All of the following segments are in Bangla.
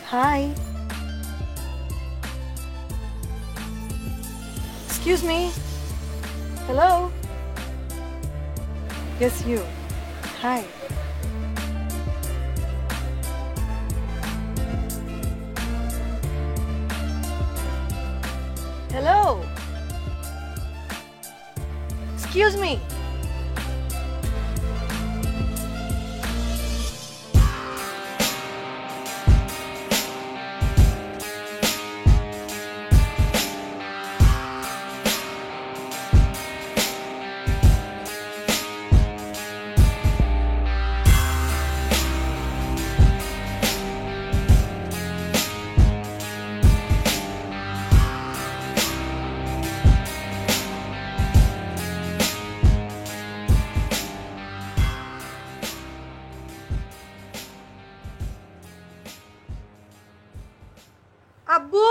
Hi. Excuse me. Hello. Yes, you. Hi. Hello. Excuse me. আব্বু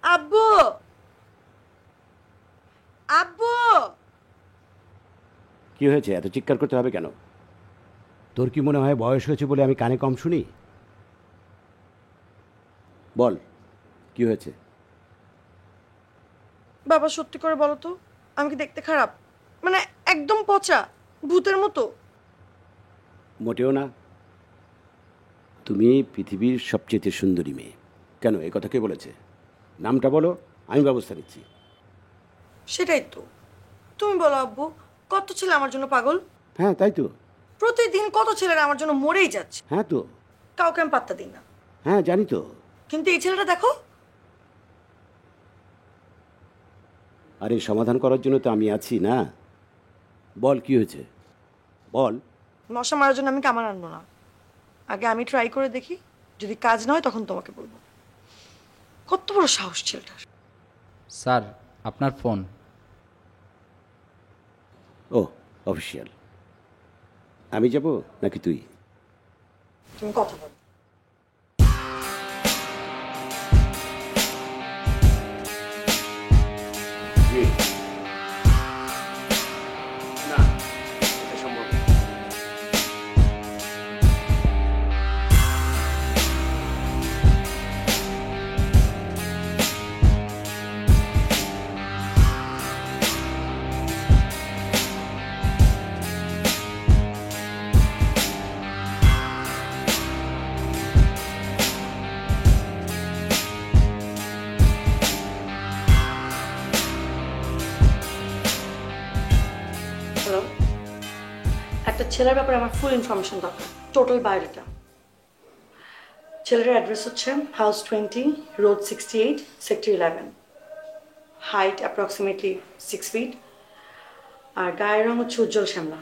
আব্বু আব্বু কি হয়েছে? এত চিৎকার করতে হবে কেন? তোর কি মনে হয় বয়স হয়েছে বলে আমি কানে কম শুনি? বল, কি হয়েছে? বাবা সত্যি করে বলো তো, আমি কি দেখতে খারাপ? মানে একদম পচা, ভূতের মতো। মোটেও না। তুমি পৃথিবীর সবচেয়ে সুন্দরী মেয়ে। কেন, এ কথা কে বলেছে? নামটা বলো, আমি ব্যবস্থা নিচ্ছি। সেটাই তো, তুমি বলো আব্বু, কত ছেলে আমার জন্য পাগল। হ্যাঁ, তাই তো। প্রতিদিন কত ছেলেরা আমার জন্য মরেই যাচ্ছে, হ্যাঁ তো। কাউকে আমি পাত্তা দিই না। হ্যাঁ, জানি তো। কিন্তু এই ছেলেটা দেখো। আর এই সমাধান করার জন্য তো আমি আছি না। বল, কি হয়েছে বল। মশা মারার জন্য আমি কামান আনবো না, আগে আমি ট্রাই করে দেখি, যদি কাজ না হয় তখন তোমাকে বলবো। কত বড় সাহস ছেলেটার। স্যার, আপনার ফোন। ও, অফিসিয়াল। আমি যাব নাকি তুই? তুমি কথা বলো। না, এটা সম্ভব না। হ্যালো, একটা ছেলের ব্যাপারে আমার ফুল ইনফরমেশন দরকার, টোটাল বায়োডাটা। ছেলের অ্যাড্রেস হচ্ছে house 20, road 68, sector 11, height approximately 6 feet, আর গায়ের রং হচ্ছে উজ্জ্বল শ্যামলা।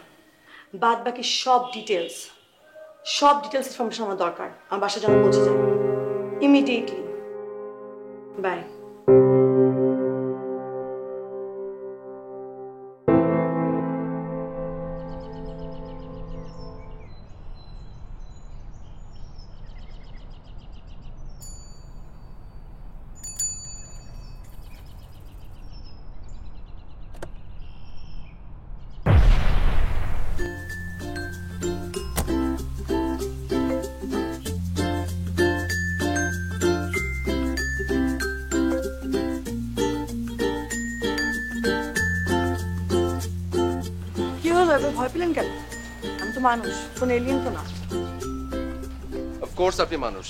বাদ বাকি সব ডিটেলস ইনফরমেশন আমার দরকার, আমার বাসা যেন পৌঁছে যায় ইমিডিয়েটলি। বাই। কি হলো, এবার ভয় পেলেন কেন? আমি তো মানুষ, কোন এলিয়েন তো না। অফকোর্স আপনি মানুষ,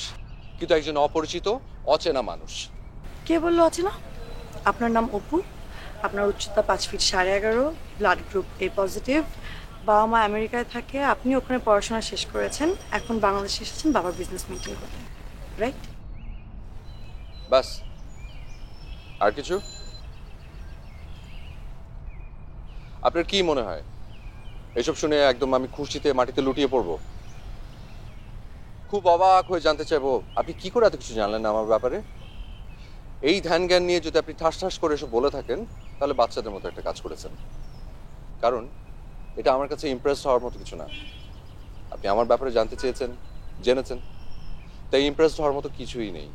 কিন্তু একজন অপরিচিত অচেনা মানুষ। কে বললো আছে না? আপনার নাম অপু, আপনার উচ্চতা 5 feet 11.5, blood group A positive, বাবা মা আমেরিকায় থাকে, আপনি ওখানে পড়াশোনা শেষ করেছেন, এখন বাংলাদেশে এসেছেন বাবার বিজনেস মেনটেন করতে, রাইট? বাস, আর কিছু? আপনার কি মনে হয় এসব শুনে একদম আমি খুশিতে মাটিতে লুটিয়ে পড়বো? খুব অবাক হয়ে জানতে চাইবো আপনি কি করে এত কিছু জানলেন আমার ব্যাপারে। এই ধ্যান জ্ঞান নিয়ে যদি আপনি ঠাস ঠাস করে এসব বলে থাকেন, তাহলে বাচ্চাদের মতো একটা কাজ করেছেন। কারণ এটা আমার কাছে ইমপ্রেস হওয়ার মতো কিছু না। আপনি আমার ব্যাপারে জানতে চেয়েছেন, জেনেছেন, তাই ইমপ্রেসড হওয়ার মতো কিছুই নেই।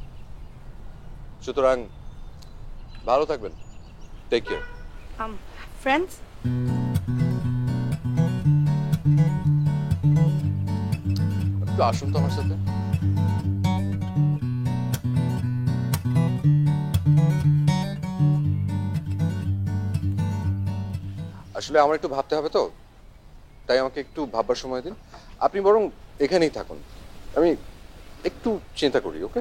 সুতরাং ভালো থাকবেন, টেক কেয়ার। ফ্রেন্ডস, একটু আসুন তো আমার সাথে। আসলে আমার একটু ভাবতে হবে তো, তাই আমাকে একটু ভাববার সময় দিন। আপনি বরং এখানেই থাকুন, আমি একটু চিন্তা করি। ওকে?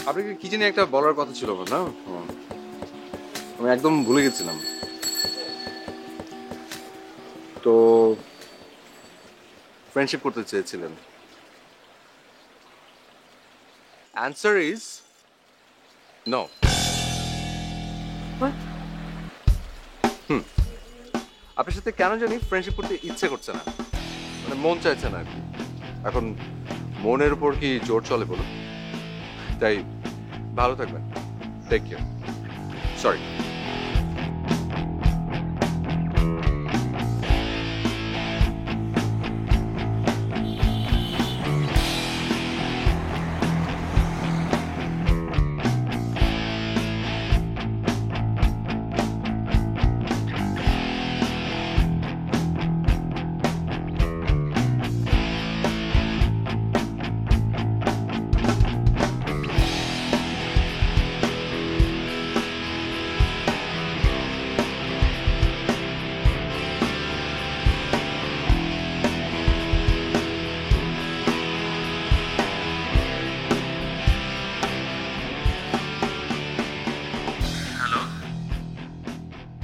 আপনাকে কি জানি একটা বলার কথা ছিল আমার, না? আমি একদম ভুলে গেছিলাম। তো ফ্রেন্ডশিপ করতে চেয়েছিলেন। Answer is no. What? আপনার সাথে কেন জানি ফ্রেন্ডশিপ করতে ইচ্ছে করছে না, মানে মন চাইছে না আর কি। এখন মনের উপর কি জোর চলে বলুন? তাই ভালো থাকবেন, টেক কেয়ার। সরি।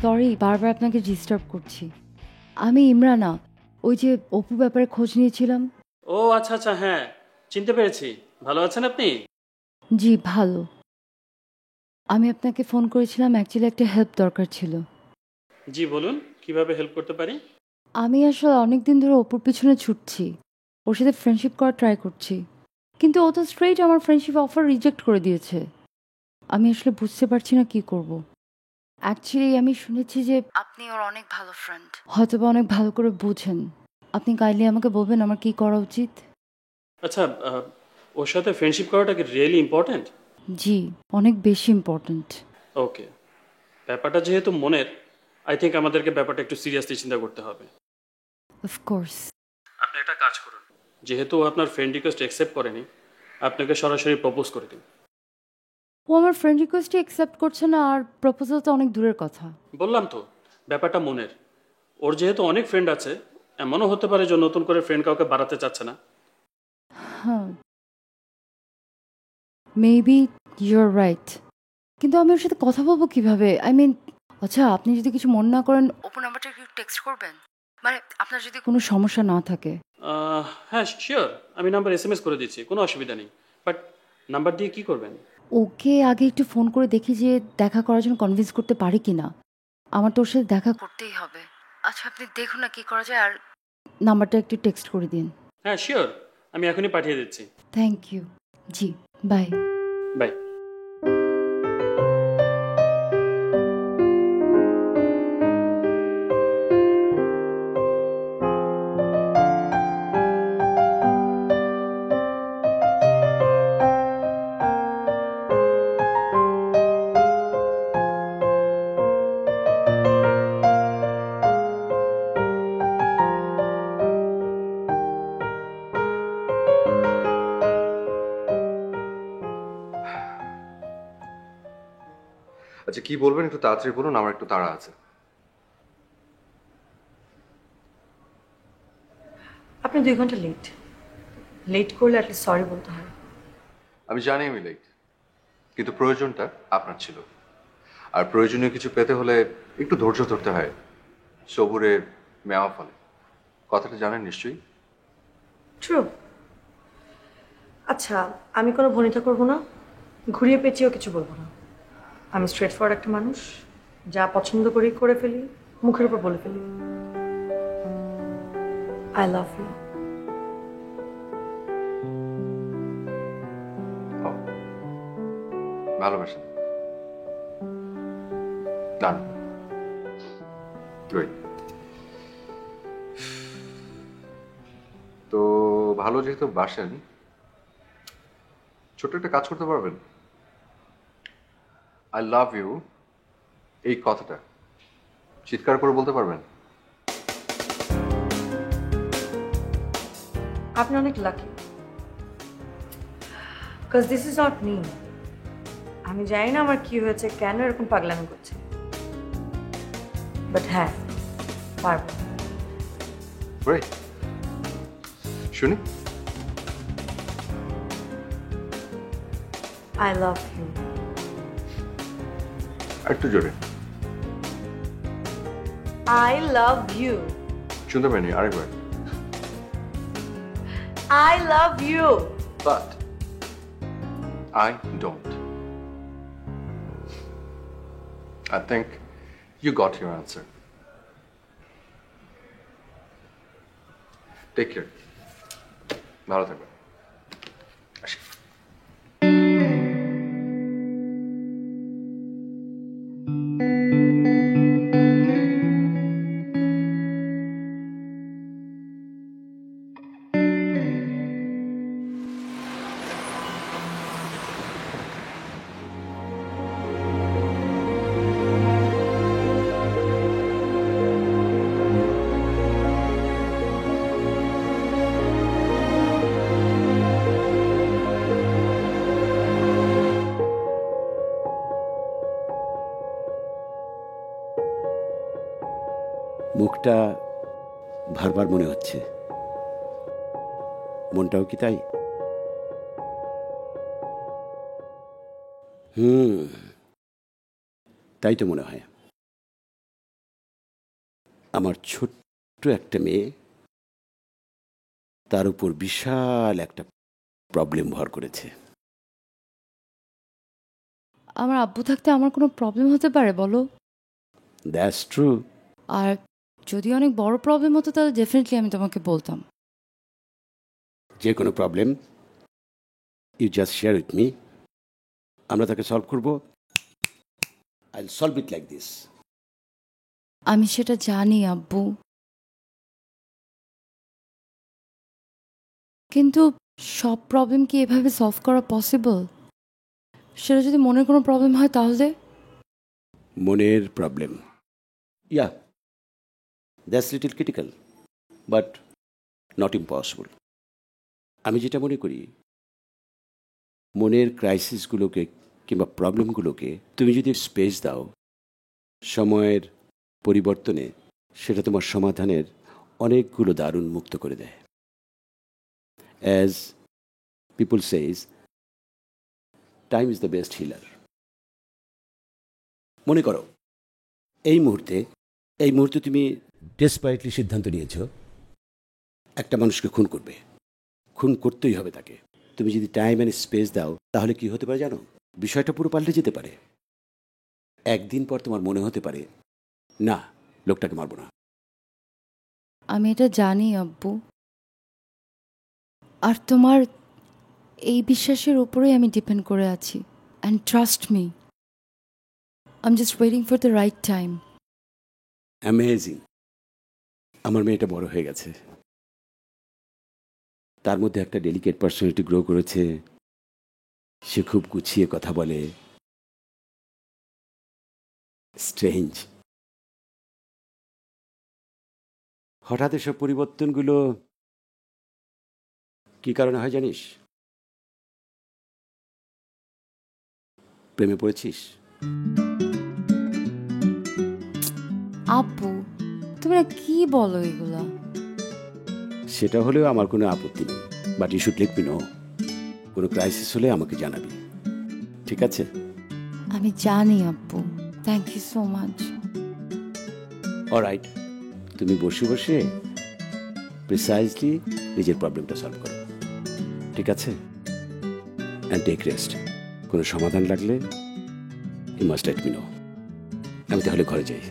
সরি বারবার আপনাকে ডিস্টার্ব করছি। আমি ইমরানা, ওই যে অপু ব্যাপারে খোঁজ নিয়েছিলাম। ও আচ্ছা আচ্ছা, হ্যাঁ চিনতে পেরেছি। ভালো আছেন আপনি? জি ভালো। আমি আপনাকে ফোন করেছিলাম, অ্যাকচুয়ালি একটা হেল্প দরকার ছিল। জি বলুন, কিভাবে হেল্প করতে পারি? আমি আসলে অনেক দিন ধরে অপুর পিছনে ছুটছি, ওর সাথে ফ্রেন্ডশিপ করার ট্রাই করছি, কিন্তু ও তো স্ট্রেইট আমার ফ্রেন্ডশিপ অফার রিজেক্ট করে দিয়েছে। আমি আসলে বুঝতে পারছি না কি করব। অ্যাকচুয়ালি আমি শুনেছি যে আপনি ওর অনেক ভালো ফ্রেন্ড, হয়তো বা অনেক ভালো করে বুঝেন। আপনি কাইন্ডলি আমাকে বলবেন আমার কি করা উচিত? আচ্ছা, ওর সাথে ফ্রেন্ডশিপ করাটা কি রিয়েলি ইম্পর্ট্যান্ট? জি, অনেক বেশি ইম্পর্ট্যান্ট। ওকে, ব্যাপারটা যেহেতু মনের, আই থিঙ্ক আমাদেরকে ব্যাপারটা একটু সিরিয়াসলি চিন্তা করতে হবে। অফকোর্স। আপনি একটা কাজ করুন, যেহেতু ও আপনার ফ্রেন্ড রিকোয়েস্ট অ্যাকসেপ্ট করেনি, আপনাকে সরাসরি প্রপোজ করে দিন। ও আমার ফ্রেন্ড রিকোয়েস্টই অ্যাকসেপ্ট করছে না, আর প্রপোজাল তো অনেক দূরের কথা। বললাম তো, ব্যাপারটা মনের। ওর যেহেতু অনেক ফ্রেন্ড আছে, এমনও হতে পারে যে নতুন করে ফ্রেন্ড কাউকে বাড়াতে চাচ্ছে না। হ্যাঁ, মেবি ইউর রাইট, কিন্তু আমি ওর সাথে কথা বলবো কিভাবে? আই মিন, আচ্ছা আপনি যদি কিছু মনে না করেন ওপর নাম্বারটা একটু টেক্সট করবেন, মানে আপনার যদি কোনো সমস্যা না থাকে। হ্যাঁ শিওর, আমি নাম্বার SMS করে দিচ্ছি, কোনো অসুবিধা নেই। বাট নাম্বার দিয়ে কি করবেন? ওকে আগে একটু ফোন করে দেখি যে দেখা করার জন্য কনভিন্স করতে পারি কিনা। আমার তো ওর সাথে দেখা করতেই হবে। আচ্ছা আপনি দেখুন না কি করা যায়, আর নাম্বারটা একটু টেক্সট করে দিন। হ্যাঁ শিওর, আমি এখনই পাঠিয়ে দিচ্ছি। Thank you. জি, বাই। বাই। আচ্ছা কি বলবেন একটু তাড়াতাড়ি বলুন, আমার একটু তাড়া আছে। আপনি 2 ঘন্টা লেট। লেট করলে অ্যাটলিস্ট সরি বলতে হয়। আমি জানি আমি লেট, কিন্তু প্রয়োজনটা আপনার ছিল। আর প্রয়োজনীয় কিছু পেতে হলে একটু ধৈর্য ধরতে হয়। সবুরে মেওয়া ফলে, কথাটা জানেন নিশ্চয়ই। ট্রু। আচ্ছা, আমি কোনো ভনিতা করব না, ঘুরিয়ে পেঁচিয়েও কিছু বলবো না। আমি স্ট্রেট ফরওয়ার্ড একটা মানুষ, যা পছন্দ করি করে ফেলি, মুখের উপর বলে ফেলি। I love you. ভালোবাসেন? ডান। গ্রেট। তো ভালো যেহেতু বাসেন, ছোট একটা কাজ করতে পারবেন? আই লাভ ইউ এই কথাটা চিৎকার করে বলতে পারবেন? আপনি অনেক lucky, because this is not me. আমি জানি না আমার কি হয়েছে, কেন এরকম পাগলামি করছে, বাট হ্যাঁ পারবো। Great. শুনি। I love you. একটু জোরে। I love you. শুনতে পাইনি, আরেকবার। I love you. But I don't. I think you got your answer. Take care. ভালো থাকবেন। আসি। মুখটা ভারবার মনে হচ্ছে, মনটাও কি তাই? তাই তো মনে হয়। আমার ছোট্ট একটা মেয়ে, তার উপর বিশাল একটা প্রবলেম ভর করেছে। আমার আব্বু থাকতে আমার কোনো প্রবলেম হতে পারে বলো? That's true. আর যদি অনেক বড় প্রবলেম হতো তাহলে ডেফিনেটলি আমি তোমাকে বলতাম। যে কোনো problem you just share with me, আমরা তাকে সলভ করবো। I will solve it like this. আমি সেটা জানি আব্বু, কিন্তু সব প্রবলেম কি এভাবে সলভ করা পসিবল? সেটা যদি মনের কোনো প্রবলেম হয় তাহলে? মনের problem, yeah, that's little critical, but not impossible. আমি যেটা মনে করি, মনের ক্রাইসিসগুলোকে কিংবা প্রবলেমগুলোকে তুমি যদি স্পেস দাও, সময়ের পরিবর্তনে সেটা তোমার সমাধানের অনেকগুলো দ্বার উন্মুক্ত করে দেয়। As people says, time is the best healer. মনে করো এই মুহূর্তে তুমি ডেসপারেটলি সিদ্ধান্ত নিয়েছ একটা মানুষকে খুন করবে। খুন করতেই হবে তাকে। তুমি যদি টাইম অ্যান্ড স্পেস দাও তাহলে কি হতে পারে জানো? বিষয়টা পুরো পাল্টে যেতে পারে। একদিন পর তোমার মনে হতে পারে, না, লোকটাকে মারবো না। আমি এটা জানি আব্বু, আর তোমার এই বিশ্বাসের উপরেই আমি ডিপেন্ড করে আছি। And trust me, I am just waiting for the right time. Amazing. আমার মেয়েটা বড় হয়ে গেছে, তার মধ্যে একটা ডেলিকেট পার্সোনালিটি গ্রো করেছে। সে খুব গুছিয়ে কথা বলে। স্ট্রেঞ্জ। হঠাৎ এসব পরিবর্তনগুলো কি কারণে হয় জানিস? প্রেমে পড়েছিস? আব্বু, তুমি না কি বলো এগুলা? সেটা হলেও আমার কোনো আপত্তি নেই, but you should let me know. কোনো ক্রাইসিস হলে আমাকে জানাবি, ঠিক আছে? আমি জানি আব্বু, thank you so much. Alright, তুমি বসে বসে প্রিসাইজলি নিজের প্রবলেমটা সলভ করো, ঠিক আছে? And take rest. কোনো সমাধান লাগলে you must let me know. আমি তাহলে ঘরে যাই।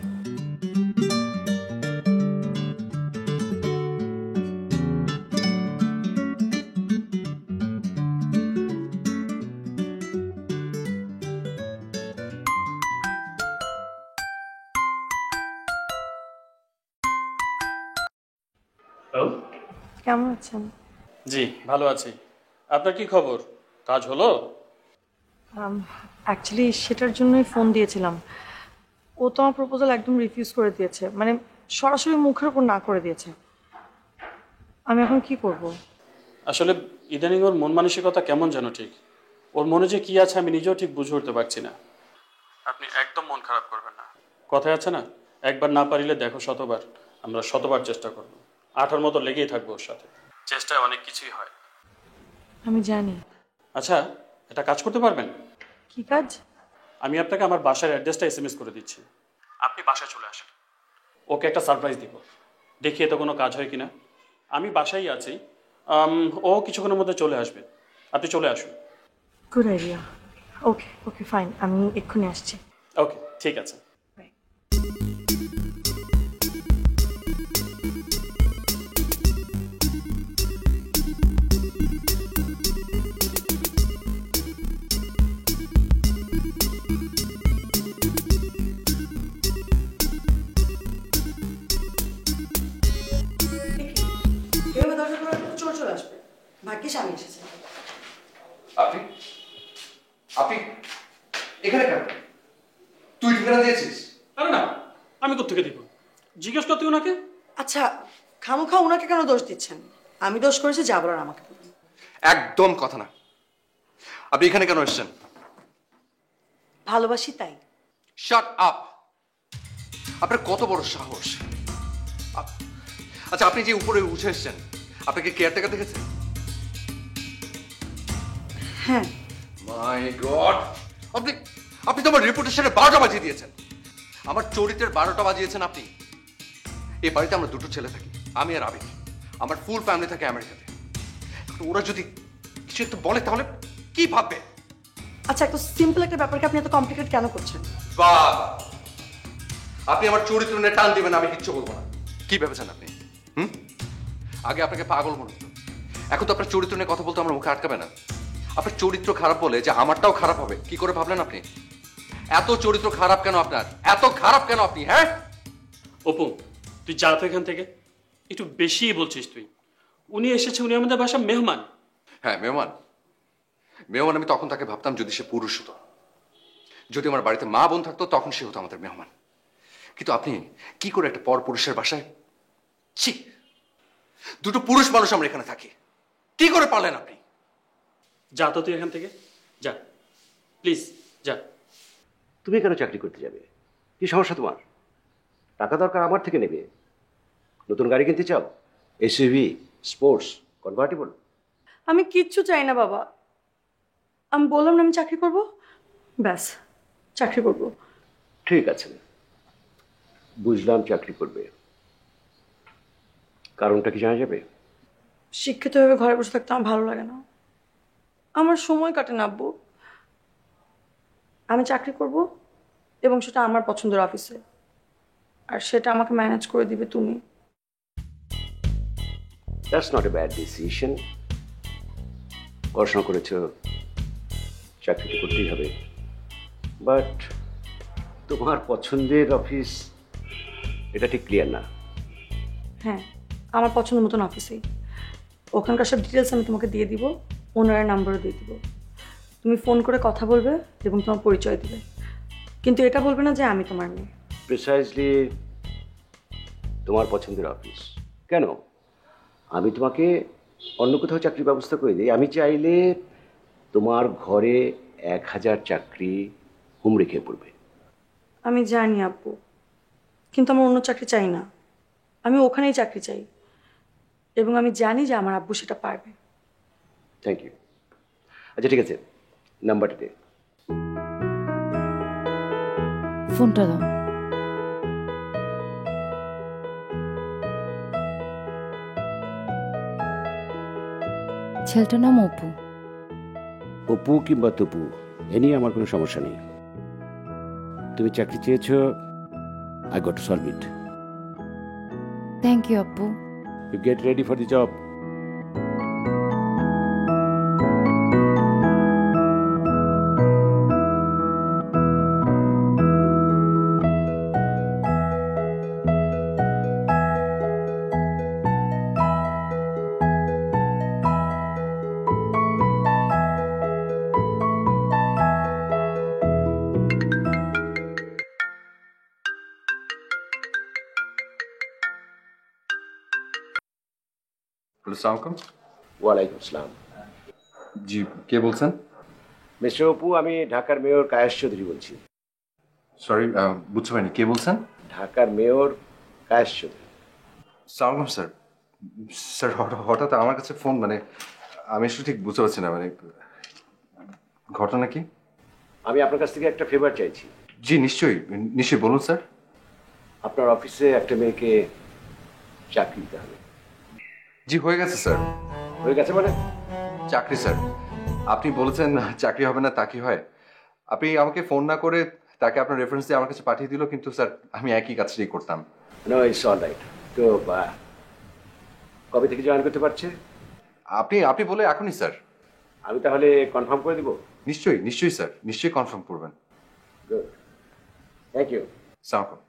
হ্যালো। কেমন আছেন? জি ভালো আছি। আপনার কি খবর? কাজ হলো? অ্যাকচুয়ালি সেটার জন্যই ফোন দিয়েছিলাম। ও তো আমার প্রপোজাল একদম রিফিউজ করে দিয়েছে, মানে সরাসরি মুখের উপর না করে দিয়েছে। আমি এখন কি করব? আসলে ইদানিং ওর মন মানসিকতা কেমন যেন ঠিক। ওর মনে যে কি আছে আমি নিজেও ঠিক বুঝে উঠতে পারছি না। আপনি একদম মন খারাপ করবেন না। কথায় আছে না, একবার না পারিলে দেখো শতবার। আমরা শতবার চেষ্টা করব। আঠার মতো লেগেই থাকবো ওর সাথে। চেষ্টায় অনেক কিছুই হয়। আমি জানি। আচ্ছা, এটা কাজ করতে পারবেন? কি কাজ? আমি আপনাকে আমার বাসার অ্যাড্রেসটা SMS করে দিচ্ছি। আপনি বাসায় চলে আসেন। ওকে একটা সারপ্রাইজ দিব। দেখি এতে কোনো কাজ হয় কিনা। আমি বাসায় আছি। ও কিছুক্ষণের মধ্যে চলে আসবে। আপনি চলে আসুন। Good idea. Okay okay fine, আমি এক্ষুনি আসছি। ওকে, ঠিক আছে। এভাবে দরজা খোলা রাখলে তো চোর চলে আসবে। ভাগ্যিস আমি এসেছি। আপনি আপনি এখানে কেন? তুই ঠিকানা দিয়েছিস? আরে না, আমি কোত্থেকে দিব? জিজ্ঞেস করতে ওনাকে। আচ্ছা, খামোখা ওনাকে কেন দোষ দিচ্ছেন? আমি দোষ করেছি, যা বলার আমাকে বলুন। একদম কথা না। আপনি এখানে কেন এসেছেন? ভালোবাসি তাই। Shut up. আপনার কত বড় সাহস! আচ্ছা, আপনি যে উপরে উঠে এসেছেন, আপনাকে কেয়ারটেকার দেখেছেন? হ্যাঁ। মাই গড! আপনি আপনি তো আমার রেপুটেশনে 12টা বাজিয়ে দিয়েছেন। আমার চরিত্রের 12টা বাজিয়েছেন আপনি। এই বাড়িতে আমরা দুটো ছেলে থাকি, আমি আর আবির। আমার ফুল ফ্যামিলি থাকে আমেরিকাতে। ওরা যদি কিছু একটু বলে তাহলে কি ভাববে? আচ্ছা, এত সিম্পল একটা ব্যাপারকে আপনি এত কমপ্লিকেট কেন করছেন? বাবা, আপনি আমার চরিত্র নিয়ে টান দিবেন, আমি কিচ্ছু বলবো না। কি ভেবেছেন আপনি? আগে আপনাকে পাগল মনে হতো, এখন তো আপনার চরিত্র নিয়ে কথা বলতে আমার মুখে আটকাবে না। আপনার চরিত্র খারাপ বলে যে আমারটাও খারাপ হবে কি করে ভাবলেন আপনি? এত চরিত্র খারাপ কেন আপনার? এত খারাপ কেন আপনি? হ্যাঁ অপু, তুই যা তো এখান থেকে। একটু বেশি বলছিস তুই। উনি এসেছে, উনি আমাদের বাসার মেহমান। হ্যাঁ, মেহমান। মেহমান আমি তখন তাকে ভাবতাম যদি সে পুরুষ হতো। যদি আমার বাড়িতে মা বোন থাকতো তখন সে হতো আমাদের মেহমান। কিন্তু আপনি কি করে একটা পর পুরুষের বাসায়? ছি, দুটো পুরুষ মানুষ আমরা এখানে থাকি, কি করে পারলেন আপনি? যা তো তুই এখান থেকে, যা প্লিজ, যা। তুমি কেন চাকরি করতে যাবে? কি সমস্যা তোমার? টাকা দরকার আমার থেকে নেবে। নতুন গাড়ি কিনতে চাও? SUV, sports, convertible? আমি কিচ্ছু চাই না বাবা, আমি বললাম না আমি চাকরি করব, ব্যাস চাকরি করব। ঠিক আছে, বুঝলাম চাকরি করবে। কারণটা কি জানা যাবে? শিক্ষিত হয়ে ঘরে বসে থাকতে আমার ভালো লাগে না, আমার সময় কাটে না আব্বু। আমি চাকরি করব এবং সেটা আমার পছন্দের অফিসে, আর সেটা আমাকে ম্যানেজ করে দিবে তুমি। That's not a bad decision. পড়াশোনা করেছ, চাকরি তো করতেই হবে, বাট তোমার পছন্দের অফিস এটা ঠিক ক্লিয়ার না। হ্যাঁ, আমার পছন্দ মতন অফিসেই। ওখানকার সব ডিটেলস আমি তোমাকে দিয়ে দিব, ওনারের নাম্বারও দিয়ে দিব। তুমি ফোন করে কথা বলবে এবং তোমার পরিচয় দিবে, কিন্তু এটা বলবে না যে আমি তোমার মেয়ে। প্রিসাইজলি তোমার পছন্দের অফিস। কেন? আমি তোমাকে অন্য কোথাও চাকরির ব্যবস্থা করে দিই। আমি চাইলে তোমার ঘরে 1000 চাকরি হুমড়ি খেয়ে পড়বে। আমি জানি আব্বু, কিন্তু আমার অন্য চাকরি চাই না, আমি ওখানেই চাকরি চাই, এবং আমি জানি যে আমার আব্বু সেটা পারবে। Thank you. আচ্ছা ঠিক আছে, নাম্বারটা দে। ফোনটা দাও। ছেলেটার নাম অপু। অপু কিংবা তপু, এ নিয়ে আমার কোনো সমস্যা নেই। তুমি চাকরি চেয়েছ, I got to solve it. Thank you আব্বু। You get ready for the job. আসসালামু আলাইকুম। ওয়ালাইকুম আসসালাম। জি, কে বলছেন? মিস্টার অপু, আমি ঢাকার মেয়র কায়েস চৌধুরী বলছি। সরি, বুঝতে পারিনি, কে বলছেন? ঢাকার মেয়র কায়েস চৌধুরী। আসসালামু আলাইকুম স্যার। স্যার হঠাৎ আমার কাছে ফোন, মানে আমি আসলে ঠিক বুঝতে পারছি না, মানে ঘটনা কি? আমি আপনার কাছ থেকে একটা ফেভার চাইছি। জি নিশ্চয়ই, নিশ্চয়ই বলুন স্যার। আপনার অফিসে একটা মেয়েকে চাকরি দিতে হবে। জি হয়ে গেছে স্যার। হয়ে গেছে মানে? চাকরি স্যার, আপনি বলেছেন চাকরি হবে না তা কি হয়? আপনি আমাকে ফোন না করে তাকে আপনার রেফারেন্স দিয়ে আমার কাছে পাঠিয়ে দিল, কিন্তু স্যার আমি একই কাজটাই করতাম। No, it's all right. তো কবে থেকে জয়েন করতে পারছে? আপনি বলে এখনই স্যার। আমি তাহলে কনফার্ম করে দিব? নিশ্চয়ই নিশ্চয়ই স্যার, নিশ্চয়ই কনফার্ম করবেন। Good, thank you. আসসালামু আলাইকুম।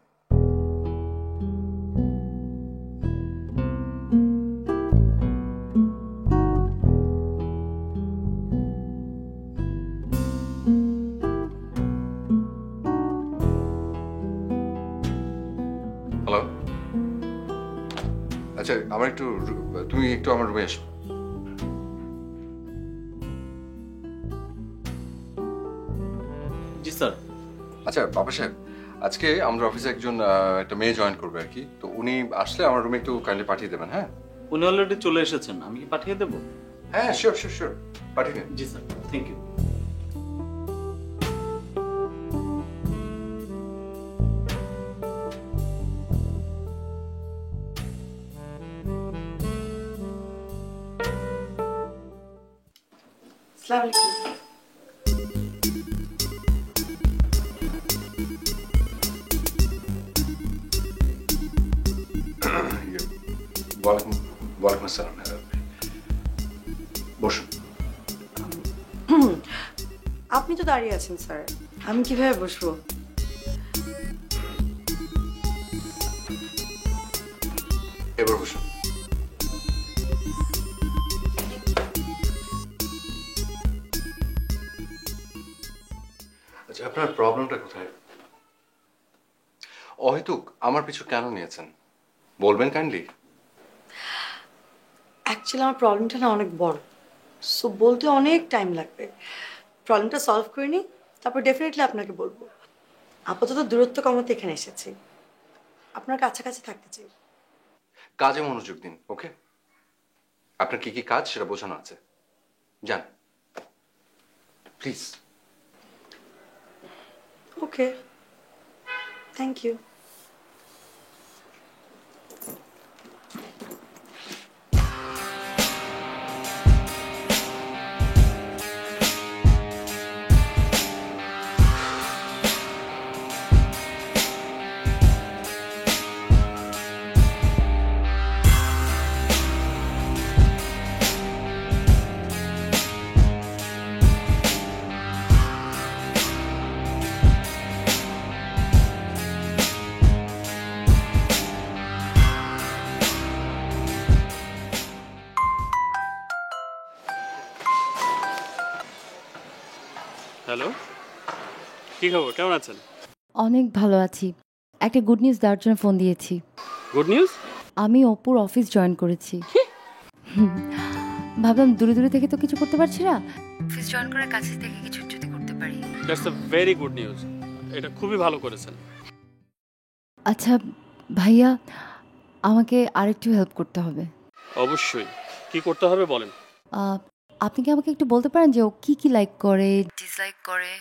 হ্যালো, আচ্ছা আমার একটু, তুমি একটু আমার রুমে এসো। জি স্যার। আচ্ছা বাবা সাহেব, আজকে আমাদের অফিসে একজন একটা মেয়ে জয়েন করবে আর কি, তো উনি আসলে আমার রুমে একটু কাইন্ডলি পাঠিয়ে দেবেন। হ্যাঁ উনি অলরেডি চলে এসেছেন, আমি কি পাঠিয়ে দেবো? হ্যাঁ, শিওর শিওর শিওর, পাঠিয়ে দিন। জি স্যার, থ্যাংক ইউ। আসসালামু আলাইকুম। ওয়ালাইকুম ওয়ালাইকুম আসসালাম। বসুন। আপনি তো দাঁড়িয়ে আছেন স্যার, আমি কিভাবে বসবো? এবার বসুন। আচ্ছা আপনার প্রবলেমটা কোথায়? অহেতুক আমার পিছু কেন নিয়েছেন বলবেন কাইন্ডলি? অ্যাকচুয়ালি আমার প্রবলেমটা না অনেক বড়, সো বলতে অনেক টাইম লাগবে। প্রবলেমটা সলভ করে নিই, তারপর ডেফিনেটলি আপনাকে বলবো। আপাতত দূরত্ব কমাতে এখানে এসেছি। আপনার কাছাকাছি থাকতে চাই। কাজে মনোযোগ দিন, ওকে? আপনার কি কি কাজ সেটা বোঝানো আছে, যান please. Okay, thank you. Hello, কি খবর, কেমন আছেন? অনেক ভালো আছি। একটা গুড নিউজ দেওয়ার জন্য ফোন দিয়েছি। Good news? আমি অপুর অফিস জয়েন করেছি। ভাবলাম দূরে দূরে থেকে তো কিছু করতে পারছি না, অফিস জয়েন করে কাছে থেকে কিছু যদি করতে পারি। That's a very good news, এটা খুবই ভালো করেছেন। আচ্ছা ভাইয়া, আমাকে আরেকটু হেল্প করতে হবে। অবশ্যই, কি করতে হবে বলেন। আহ, আপনি কি আমাকে একটু বলতে পারেন যে ও কি কি লাইক করে, ডিসলাইক করে?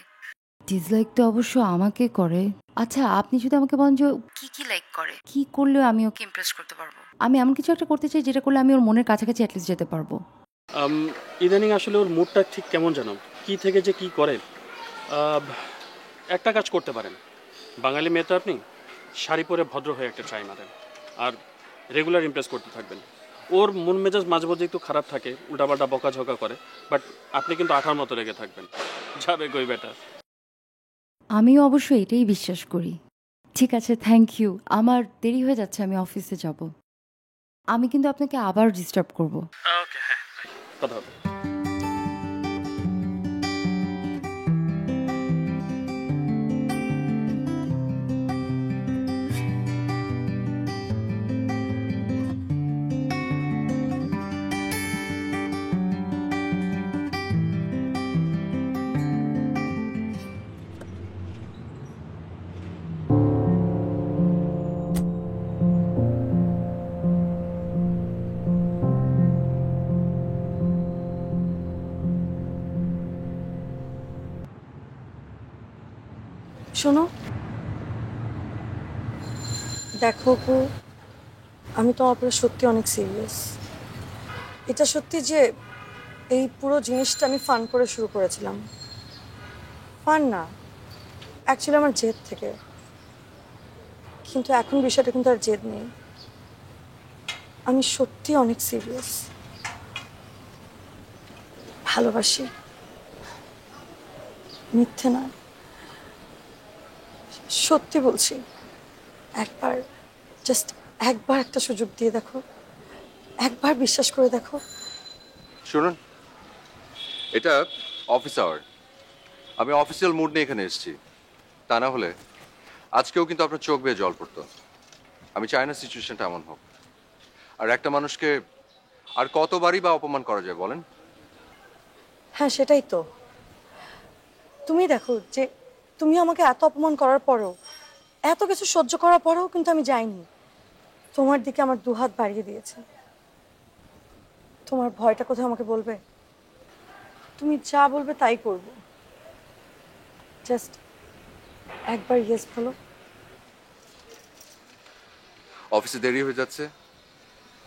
ডিসলাইক তো অবশ্য আমাকে করে। আচ্ছা আপনি যদি আমাকে বলেন যে ও কি কি লাইক করে, কি করলে আমি ওকে ইমপ্রেস করতে পারবো। আমি এমন কিছু একটা করতে চাই যেটা করলে আমি ওর মনের কাছাকাছি অ্যাটলিস্ট যেতে পারবো। ইদানিং আসলে ওর মুডটা ঠিক কেমন জানো, কি থেকে যে কি করে। একটা কাজ করতে পারেন, বাঙালি মেয়ে তো আপনি, শাড়ি পরে ভদ্র হয়ে একটা ট্রাই মারেন, আর রেগুলার ইমপ্রেস করতে থাকবেন। ওর মন মেজাজ মাঝে মধ্যে একটু খারাপ থাকে, উল্টাপাল্টা বকাঝকা করে, বাট আপনি কিন্তু আঠার মতো লেগে থাকবেন। যাবে কই বেটা। আমিও অবশ্য এটাই বিশ্বাস করি। ঠিক আছে, থ্যাংক ইউ। আমার দেরি হয়ে যাচ্ছে, আমি অফিসে যাব। আমি কিন্তু আপনাকে আবার ডিস্টার্ব করব। ওকে, হ্যাঁ, কথা হবে। শোনো, দেখো অপু, আমি তোমার উপরে সত্যি অনেক সিরিয়াস। এটা সত্যি যে এই পুরো জিনিসটা আমি ফান করে শুরু করেছিলাম। ফান না, অ্যাকচুয়ালি আমার জেদ থেকে। কিন্তু এখন বিষয়টা কিন্তু আর জেদ নেই, আমি সত্যি অনেক সিরিয়াস। ভালোবাসি, মিথ্যে নয়, সত্যি বলছি। একবার, জাস্ট একবার একটা সুযোগ দিয়ে দেখো, একবার বিশ্বাস করে দেখো। শুনুন, এটা অফিস আওয়ার, আমি অফিসিয়াল মুড নিয়ে এখানে এসেছি। তা না হলে আজকেও কিন্তু আপনার চোখ বেয়ে জল পড়তো। আমি চাই না সিচুয়েশনটা এমন হোক। আর একটা মানুষকে আর কতবারই বা অপমান করা যায় বলেন? হ্যাঁ সেটাই তো। তুমি দেখো যে তুমি আমাকে এত অপমান করার পরেও, এত কিছু সহ্য করার পরেও কিন্তু আমি যাইনি, তোমার দিকে আমার দুহাত বাড়িয়ে দিয়েছে। তোমার ভয়টা কোথায় আমাকে বলবে? তুমি যা বলবে তাই করব। জাস্ট একবার ইয়েস বলো। অফিসে দেরি হয়ে যাচ্ছে,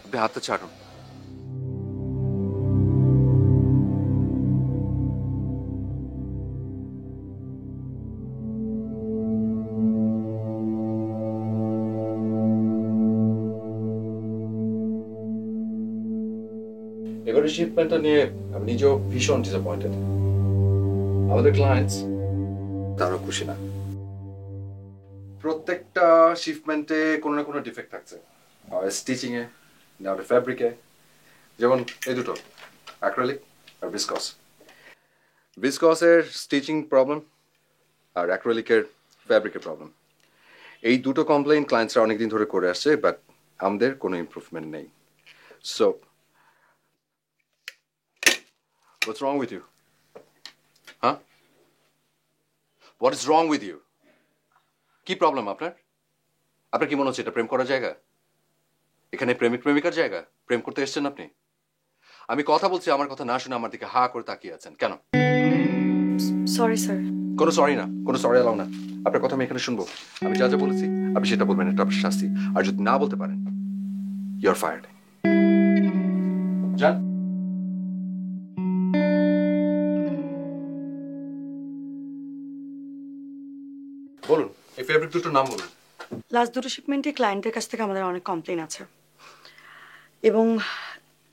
আপনি হাতটা ছাড়ুন। এবারে শিপমেন্টটা নিয়ে আমি নিজেও ভীষণ ডিসঅ্যাপয়েন্টেড। আমাদের ক্লায়েন্টস তারও খুশি না। প্রত্যেকটা শিপমেন্টে কোনো না কোনো ডিফেক্ট থাকছে, স্টিচিং এ, না ফ্যাব্রিকে। যেমন এই দুটো, অ্যাক্রিলিক আর ভিসকস। ভিসকসের স্টিচিং প্রবলেম আর অ্যাক্রিলিকের ফ্যাব্রিকের প্রবলেম। এই দুটো কমপ্লেইন ক্লায়েন্টসরা অনেকদিন ধরে করে আসছে, বাট আমাদের কোনো ইমপ্রুভমেন্ট নেই। So what's wrong with you? Huh? What is wrong with you? কি প্রবলেম আপনার? আপনার কি মনে হচ্ছে এটা প্রেম করার জায়গা? এখানে প্রেমিক প্রেমিকার জায়গা? প্রেম করতে এসেছেন আপনি? আমি কথা বলছি, আমার কথা না শুনে আমার দিকে হা করে তাকিয়ে আছেন কেন? Sorry sir. কোনো সরি না, কোনো সরি এলাও না। আপনার কথা আমি এখানে শুনবো। আমি যা যা বলেছি আপনি সেটা বলবেন, এটা আপনার শাস্তি। আর যদি না বলতে পারেন, ইউ আর ফায়ার্ড। যান। বলুন, এই ফেব্রিক দুটোর নাম বলুন। লাস্ট দুটো শিপমেন্টে ক্লায়েন্টের কাছ থেকে আমাদের অনেক কমপ্লেন আছে, এবং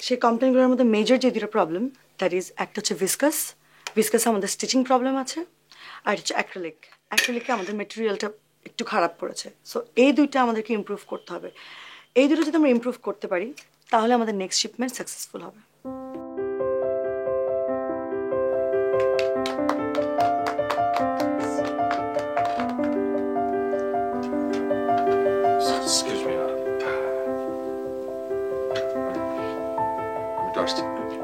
সেই কমপ্লেনগুলোর মধ্যে মেজর যে দুটো প্রবলেম, দ্যাট ইজ একটা হচ্ছে ভিসকাস। ভিসকাসে আমাদের স্টিচিং প্রবলেম আছে, আর হচ্ছে অ্যাক্রিলিক। অ্যাক্রিলিকে আমাদের মেটেরিয়ালটা একটু খারাপ পড়েছে। সো এই দুইটা আমাদেরকে ইমপ্রুভ করতে হবে। এই দুটো যদি আমরা ইমপ্রুভ করতে পারি তাহলে আমাদের নেক্সট শিপমেন্ট সাকসেসফুল হবে। Excuse me. আমি তো আসছি। Thank you.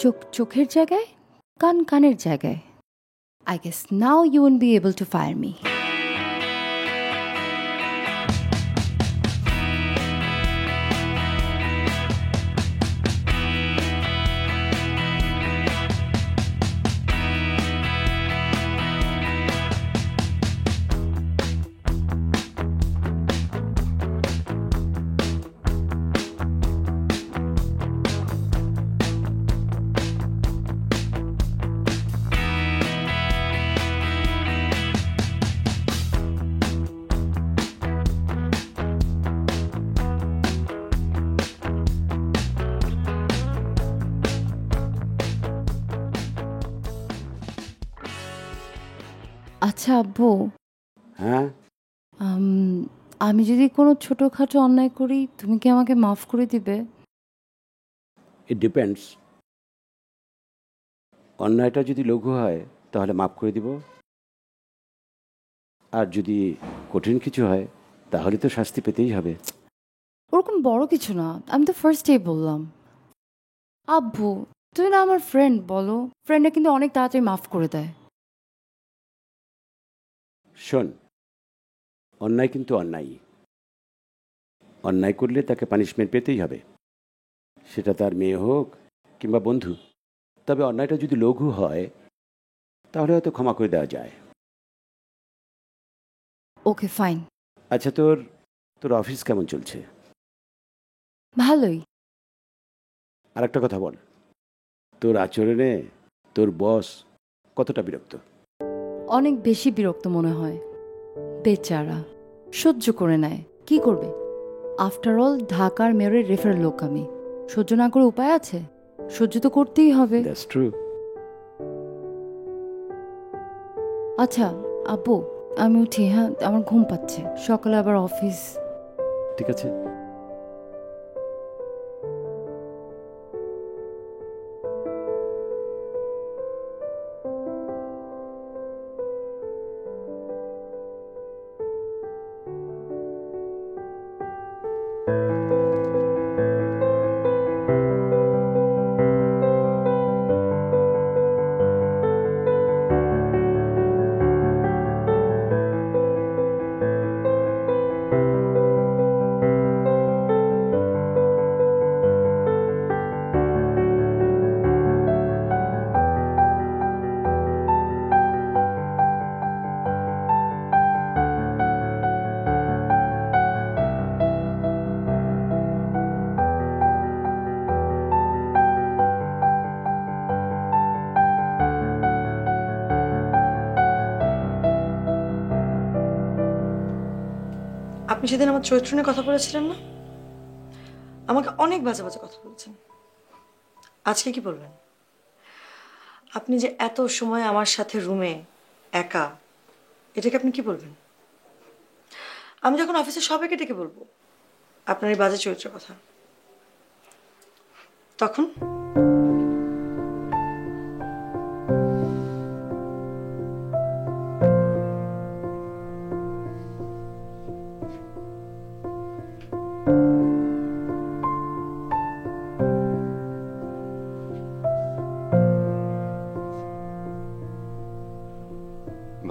চোখ চোখের জায়গায়, কান কানের জায়গায়। I guess now you will be able to fire me. আচ্ছা আব্বু, হ্যাঁ, আমি যদি কোনো ছোটোখাটো অন্যায় করি তুমি কি আমাকে মাফ করে দিবে? It depends. অন্যায়টা যদি লঘু হয় তাহলে মাফ করে দিব, আর যদি কঠিন কিছু হয় তাহলে তো শাস্তি পেতেই হবে। ওরকম বড় কিছু না, আমি তো ফার্স্ট ডে বললাম। আব্বু, তুমি না আমার ফ্রেন্ড, বলো। ফ্রেন্ডরা কিন্তু অনেক তাড়াতাড়ি মাফ করে দেয়। শোন, অন্যায় কিন্তু অন্যায়। অন্যায় করলে তাকে পানিশমেন্ট পেতেই হবে, সেটা তার মেয়ে হোক কিংবা বন্ধু। তবে অন্যায়টা যদি লঘু হয় তাহলে হয়তো ক্ষমা করে দেওয়া যায়। Okay fine. আচ্ছা, তোর তোর অফিস কেমন চলছে? ভালোই। আর একটা কথা বল, তোর আচরণে তোর বস কতটা বিরক্ত? অনেক বেশি বিরক্ত মনে হয়। বেচারা সহ্য করে নেয়, কি করবে? আফটার অল ঢাকার মেয়রের রেফারেল লোক আমি। সহ্য না করে উপায় আছে? সহ্য তো করতেই হবে। That's true. আচ্ছা আব্বু, আমি উঠি, হ্যাঁ? আমার ঘুম পাচ্ছে, সকালে আবার অফিস। ঠিক আছে। আপনি সেদিন আমার চরিত্র নিয়ে কথা বলেছিলেন না? আমাকে অনেক বাজে বাজে কথা বলেছেন। আজকে কি বলবেন? আপনি যে এত সময় আমার সাথে রুমে একা, এটাকে আপনি কি বলবেন? আমি যখন অফিসে সবাইকে ডেকে বলবো আপনার এই বাজে চরিত্রের কথা, তখন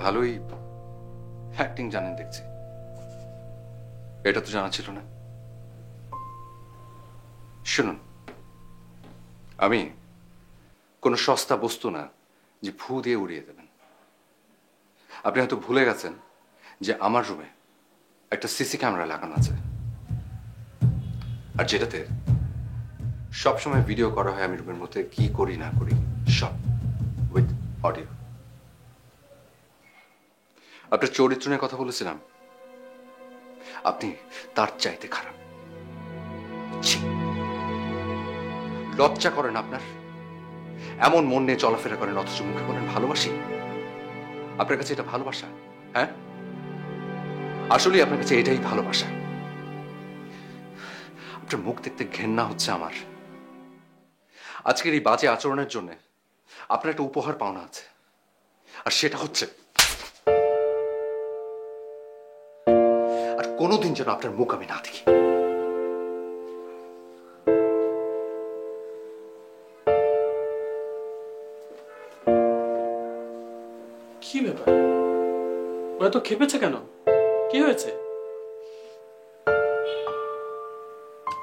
ভালোই অ্যাক্টিং জানেন দেখছি। এটা তো জানা ছিল না। শুনুন, আমি কোনো সস্তা বস্তু না যে ফু দিয়ে উড়িয়ে দেবেন। আপনি হয়তো ভুলে গেছেন যে আমার রুমে একটা সিসি ক্যামেরা লাগানো আছে, আর যেটাতে সবসময় ভিডিও করা হয় আমি রুমের মধ্যে কি করি না করি, সব উইথ অডিও। আপনার চরিত্র নিয়ে কথা বলেছিলাম, আপনি তার চাইতে খারাপ। ছি, লজ্জা করেন আপনার? এমন মন নিয়ে চলাফেরা করেন অথচ মুখে বলেন ভালোবাসি। আপনার কাছে এটা ভালোবাসা? হ্যাঁ, আসলে আপনার কাছে এটাই ভালোবাসা। আপনার মুখ দেখতে ঘেন্না হচ্ছে আমার। আজকের এই বাজে আচরণের জন্য আপনার একটা উপহার পাওনা আছে, আর সেটা হচ্ছে আর কোনোদিন যেন আপনার মুখ আমি না দেখি। কি ব্যাপার, ও এত খেপেছে কেন? কি হয়েছে?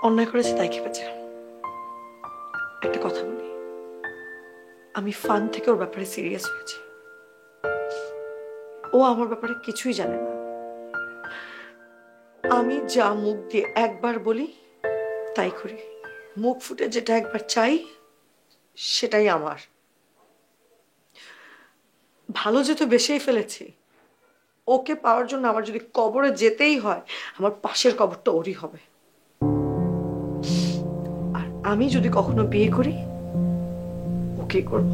অন্যায় করেছে তাই খেপেছে। একটা কথা বলি, আমি ফান থেকে ওর ব্যাপারে সিরিয়াস হয়েছি। ও আমার ব্যাপারে কিছুই জানে না। আমি যা মুখ দিয়ে একবার বলি তাই করি, মুখ ফুটে যেটা একবার চাই সেটাই আমার। ভালো যেহেতু বেশিই ফেলেছি, ওকে পাওয়ার জন্য আমার যদি কবরে যেতেই হয়, আমার পাশের কবরটা ওরই হবে। আর আমি যদি কখনো বিয়ে করি, ওকে করব।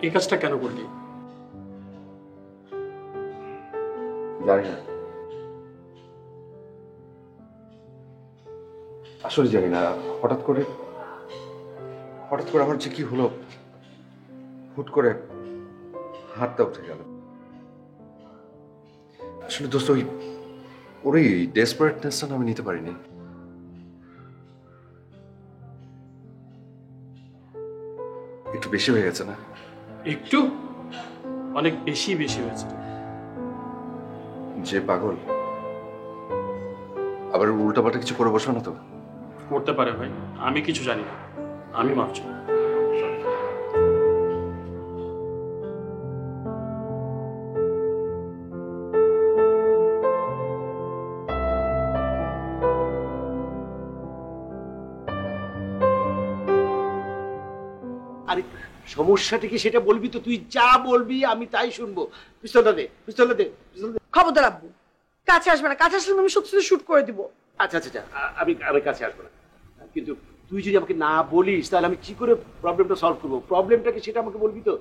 এই কাজটা কেন করলি? জানি না, আসলে জানি না। হঠাৎ করে আমার যে কি হলো, হুট করে হাতটা উঠে গেল। আসলে দোস্ত, ওর এই ডেসপারেটনেসটা আমি নিতে পারিনি। একটু বেশি হয়ে গেছে না? একটু অনেক বেশি হয়েছে। যে পাগল আবার উল্টাপাল্টা কিছু করে বসবে না তো? করতে পারে ভাই, আমি কিছু জানি না, আমি মাফ চাই। আরে সমস্যাটা কি সেটা বলবি তো? তুই যা বলবি আমি তাই শুনবো। পিস্তলটা দে, পিস্তলটা দে, পিস্তলটা দে। খবরদার আব্বু, কাছে আসবে না। কাছে আসলে আমি সত্যি শুট করে দিব। আচ্ছা আচ্ছা আচ্ছা, আমি কাছে আসবো না, কিন্তু তুই যদি আমাকে না বলিস তাহলে আমি কি করে প্রবলেমটা সলভ করবো? প্রবলেমটা কি সেটা আমাকে বলবি তো?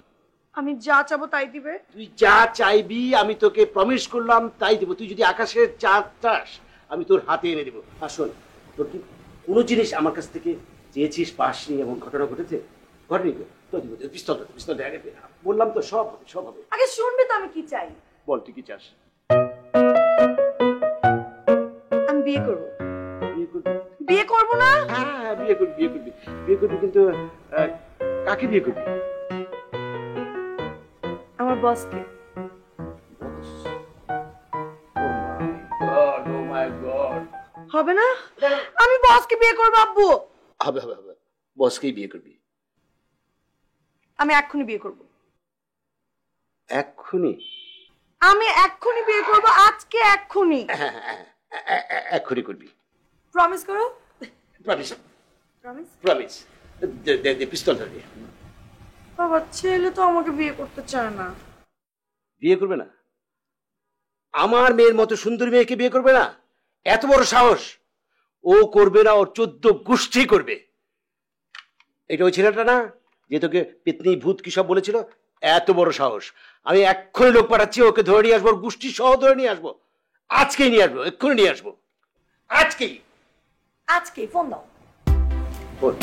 আমি যা চাবো তাই দিবে। তুই যা চাইবি আমি তোকে প্রমিস করলাম তাই দিব। তুই যদি আকাশের চাঁদ চাস আমি তোর হাতে এনে দেবো। আর শোন, তোর কি কোনো জিনিস আমার কাছ থেকে চেয়েছিস পাসনি, এমন ঘটনা ঘটেছে? ঘটেনি তো? তো দিব, পিস্তলটা পিস্তলটা আগে দে। বললাম তো সব হবে, সব হবে। আগে শুনবে তো আমি কি চাই। বল তুই কি চাস? আমি বিয়ে করবো। বিয়ে করবি? বিয়ে করবো না? হ্যাঁ বিয়ে করবি, বিয়ে করবি, বিয়ে করবি, কিন্তু কাকে বিয়ে করবি? আমার বসকে। হবে না? আমি বসকে বিয়ে করবো আব্বু। হবে হবে হবে, বসকেই বিয়ে করবি। আমি এক্ষুনি বিয়ে করবো। এক্ষুনি? আমি এক্ষুনি বিয়ে করবো, আজকে এক্ষুনি। এক্ষুনি করবি? প্রমিস করো। Promise, promise. প্রমিস। দে দে দে পিস্তলটা দে। বাবা, ছেলে তো আমাকে বিয়ে করতে চায় না। বিয়ে করবে না? আমার মেয়ের মতো সুন্দরী মেয়েকে বিয়ে করবে না? এত বড় সাহস! ও করবে না, ওর 14 গোষ্ঠী করবে। এটা ওই ছেলেটা না যে তোকে পেতনি ভূত কি সব বলেছিল? এত বড় সাহস! আমি এক্ষুনি লোক পাঠাচ্ছি, ওকে ধরে নিয়ে আসবো, ওর গোষ্ঠী সহ ধরে নিয়ে আসবো। আজকেই নিয়ে আসবো, এক্ষুনি নিয়ে আসবো, আজকেই। আজকে ফোন দাও। বল।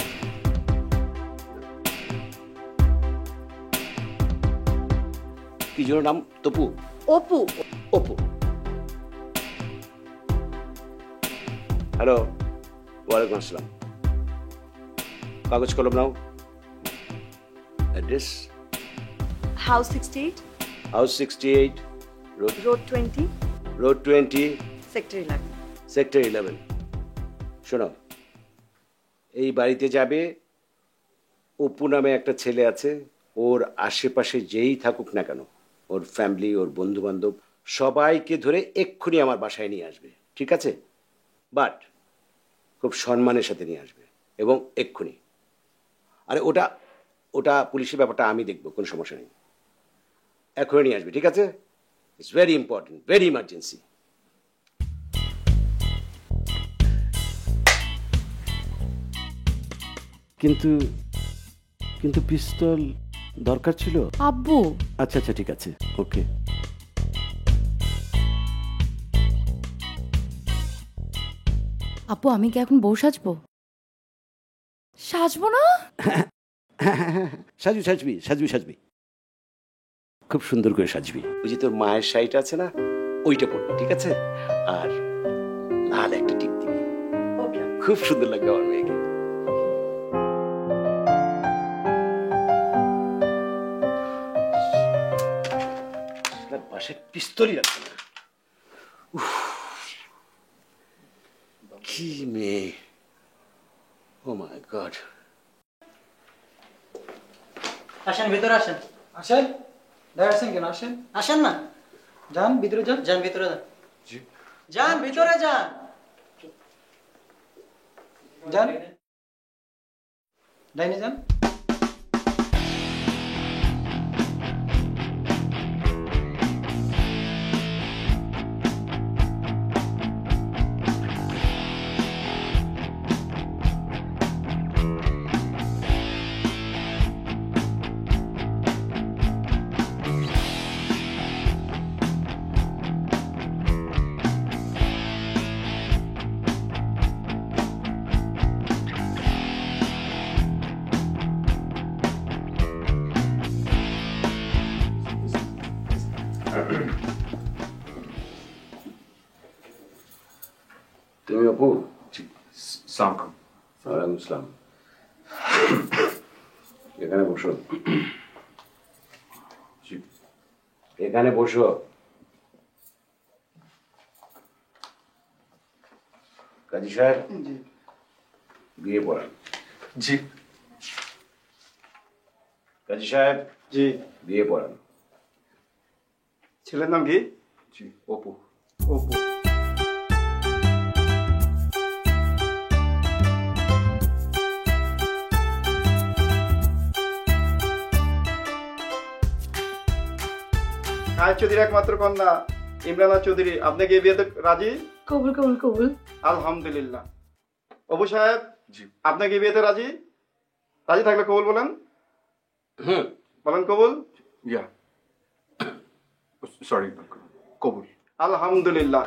কি জন্য নাম? তপু? অপু। অপু। হ্যালো, ওয়ালাইকুম আসসালাম। কাগজ কলম নাও। Address? House 68, house 68, road 20, road 20, sector 11। Sector 11। শোনো, এই বাড়িতে যাবে, অপু নামে একটা ছেলে আছে, ওর আশেপাশে যেই থাকুক না কেন, ওর ফ্যামিলি, ওর বন্ধু বান্ধব সবাইকে ধরে এক্ষুনি আমার বাসায় নিয়ে আসবে, ঠিক আছে? বাট খুব সম্মানের সাথে নিয়ে আসবে, এবং এক্ষুনি। আরে ওটা ওটা পুলিশের ব্যাপারটা আমি দেখবো, কোনো সমস্যা নেই। এক্ষুনি নিয়ে আসবে, ঠিক আছে? It's very important, very emergency. কিন্তু কিন্তু পিস্তল দরকার ছিল। আব্বু, আচ্ছা আচ্ছা, ঠিক আছে, ওকে। আপু আমি কি এখন বউ সাজবো? সাজবো না? সাজবি সাজবি সাজবি সাজবি, খুব সুন্দর করে সাজবি। ওই যে তোর মায়ের শাড়িটা আছে না, ওইটা পরবি, ঠিক আছে? আর লাল একটা টিপ দিবি, ওকে। খুব সুন্দর লাগবে আমার মেয়েকে। পাশে পিস্তলই রাখবে না। উফ, কি মেয়ে! ও মাই গড! আসেন, ভিতরে আসেন। আসেন, দাঁড়াচ্ছেন কেন? আসেন, আসেন না, যান ভিতরে যান। যান ভিতরে যান। যান ভিতরে যান। যান, ডাইনে যান। তুমি অপু? সালাম। ওয়ালাইকুম আসসালাম। এখানে বসো, এখানে বসো। কাজী সাহেব, বিয়ে পড়ান। জি। কাজী সাহেব, জি। বিয়ে পড়ান। ছেলের নাম কি? জি, অপু। অপু। খায় চৌধুরীর একমাত্র কন্যা ইমরানা চৌধুরী, আপনাকে এই বিয়েতে রাজি? কবুল কবুল কবুল। আলহামদুলিল্লাহ। অবু সাহেব, জি। আপনাকে এই বিয়েতে রাজি? রাজি থাকলে কবুল বলেন। বলেন কবুল। ইয়া, সরি, কবুল। আলহামদুলিল্লাহ।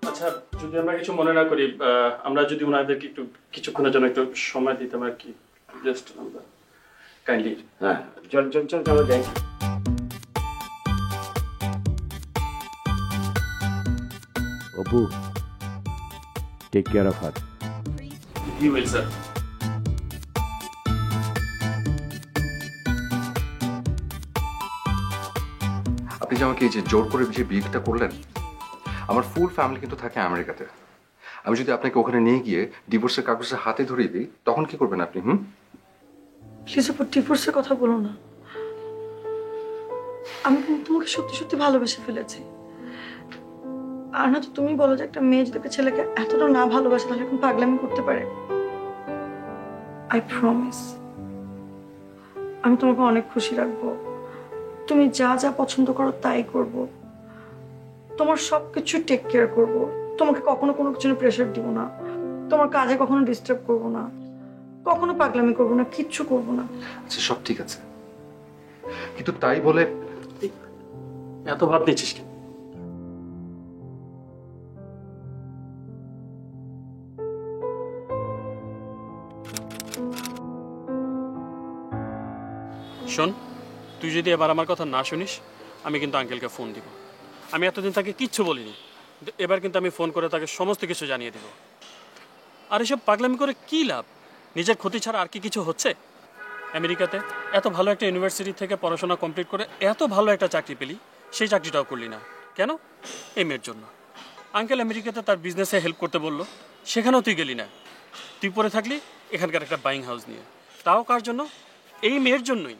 আচ্ছা, যদি আমরা কিছু মনে না করি, আমরা যদি ওনাদেরকে একটু কিছুক্ষণের জন্য একটু সময় দিতাম আর কি, জাস্ট আমরা কাইন্ডলি। হ্যাঁ, চল চল চল, চলো যাই। Apu, take care of her. You will sir. আপনি যে আমাকে এই যে জোর করে যে বিয়েটা করলেন, আমার ফুল ফ্যামিলি কিন্তু থাকে আমেরিকাতে। আমি যদি আপনাকে ওখানে নিয়ে গিয়ে ডিভোর্সের কাগজে হাতে ধরিয়ে দিই, তখন কি করবেন আপনি? প্লিজ অপু, ডিভোর্সের কথা বলো না। আমি কিন্তু তোমাকে সত্যি সত্যি ভালোবেসে ফেলেছি। আর না তো তুমি বলো যে একটা মেয়ে যদি একটা ছেলেকে এতটা না ভালোবাসে তাহলে এখন পাগলামি করতে পারে। আই প্রমিস আমি তোমাকে অনেক খুশি রাখবো। তুমি যা যা পছন্দ করো তাই করব। তোমার সবকিছু টেক কেয়ার করব। তোমাকে কখনো কোনো কিছু প্রেশার দিব না, তোমার কাজে কখনো ডিস্টার্ব করব না, কখনো পাগলামি করব না, কিচ্ছু করব না। আচ্ছা সব ঠিক আছে, কিন্তু তাই বলে এত ভাব নিচ্ছিস কেন? শোন, তুই যদি এবার আমার কথা না শুনিস আমি কিন্তু আঙ্কেলকে ফোন দিব। আমি এতদিন তাকে কিচ্ছু বলিনি, কিন্তু এবার কিন্তু আমি ফোন করে তাকে সমস্ত কিছু জানিয়ে দিব। আর এসব পাগলামি করে কি লাভ? নিজের ক্ষতি ছাড়া আর কি কিছু হচ্ছে? আমেরিকাতে এত ভালো একটা ইউনিভার্সিটি থেকে পড়াশোনা কমপ্লিট করে এত ভালো একটা চাকরি পেলি, সেই চাকরিটাও করলি না কেন? এই মেয়ের জন্য। আঙ্কেল আমেরিকাতে তার বিজনেসে হেল্প করতে বললো, সেখানেও তুই গেলি না। তুই পড়ে থাকলি এখানকার একটা বাইং হাউস নিয়ে, তাও কার জন্য? এই মেয়ের জন্যই।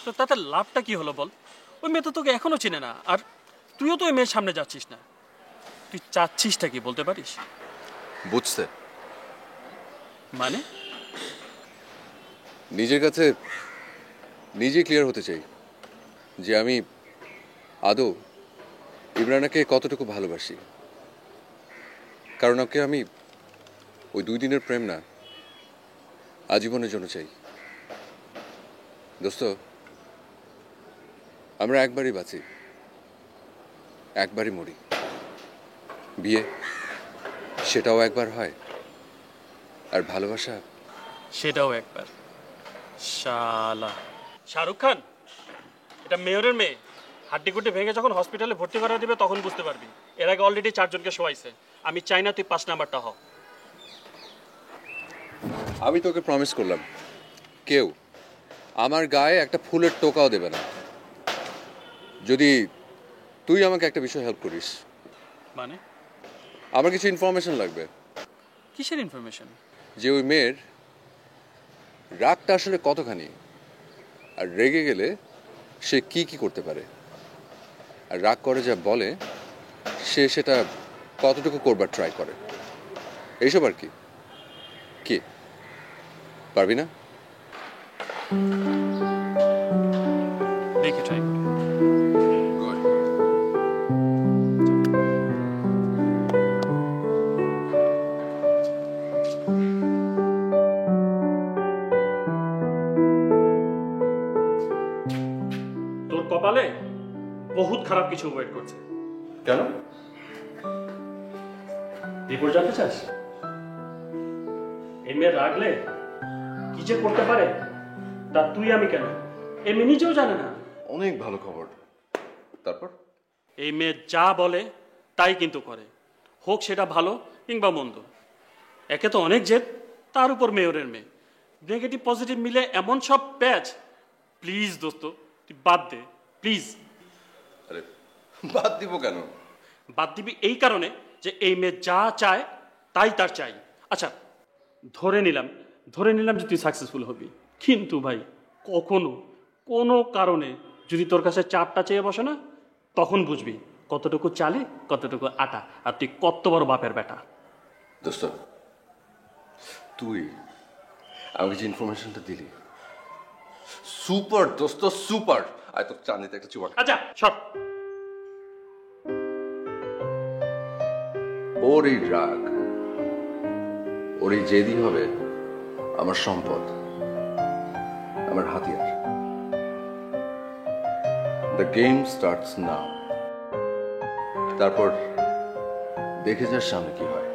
তো তাতে লাভটা কি হলো বল? ওই মেয়ে তো তোকে এখনো চেনে না, আর তুইও তো ওই মেয়ের সামনে যাচ্ছিস না। তুই চাচ্ছিসটা কি বলতে পারিস? বুঝতে মানে নিজের কাছে নিজে ক্লিয়ার হতে চাই যে আমি আদৌ ইমরানাকে কতটুকু ভালোবাসি। কারণ ওকে আমি ওই 2 দিনের প্রেম না, আজীবনের জন্য চাই। দোস্ত, আমরা একবারই বাঁচি, একবারই মরি। বিয়ে সেটাও একবার হয়, আর ভালোবাসা সেটাও একবার। শালা শাহরুখ খান, এটা মেয়রের মেয়ে। হাড্ডিগুড্ডি ভেঙে যখন হসপিটালে ভর্তি করা দিবে তখন বুঝতে পারবি। এর আগে অলরেডি 4 জনকে শোয়াইছে। আমি চাই না তুই 5 নাম্বারটা হ। আমি তোকে প্রমিস করলাম, কেউ আমার গায়ে একটা ফুলের টোকাও দেবে না যদি তুই আমাকে একটা বিষয় হেল্প করিস। মানে আমার কিছু ইনফরমেশন লাগবে। কিসের ইনফরমেশন? যে ওই মেয়ের রাগটা আসলে কতখানি, আর রেগে গেলে সে কি কি করতে পারে, আর রাগ করে যা বলে সে সেটা কতটুকু করবার ট্রাই করে, এইসব আর কি। কি পারবি না? দেখে ট্রাই করি। তোর কপালে বহুত খারাপ কিছু ওয়েট করছে। কেন? রিপোর্ট জানতে চাস? এই মেয়ে রাগলে কি যে করতে পারে তা তুই আমি কেন, এমনি নিজেও জানে না। অনেক ভালো খবর। তারপর এই মেয়ে যা বলে তাই কিন্তু করে, হোক সেটা ভালো কিংবা মন্দ। একে তো অনেক জেদ, তার উপর মেয়রের মেয়ে। নেগেটিভ পজিটিভ মিলে এমন সব প্যাচ। প্লিজ দোস্ত তুই বাদ দে প্লিজ। আরে বাদ দিব কেন? বাদ দিবি এই কারণে যে এই মেয়ে যা চায় তাই তার চাই। আচ্ছা ধরে নিলাম যে তুই সাকসেসফুল হবি, কিন্তু ভাই কখনো কোনো কারণে যদি তোর কাছে চাপটা চেয়ে বসে না, তখন বুঝবি কতটুকু চালে কতটুকু আটা, আর তুই কত বড় বাপের বেটা। দোস্ত, তুই আমাকে যে ইনফরমেশনটা দিলি সুপার দোস্ত, সুপার। আয় তোর চাঁদিতে একটা চুমা। আচ্ছা সব ওর এই রাগ, ওর এই জেদি হবে আমার সম্পদ, আমার হাতিয়ার। The game starts now. তারপর দেখে যার সামনে কি হয়।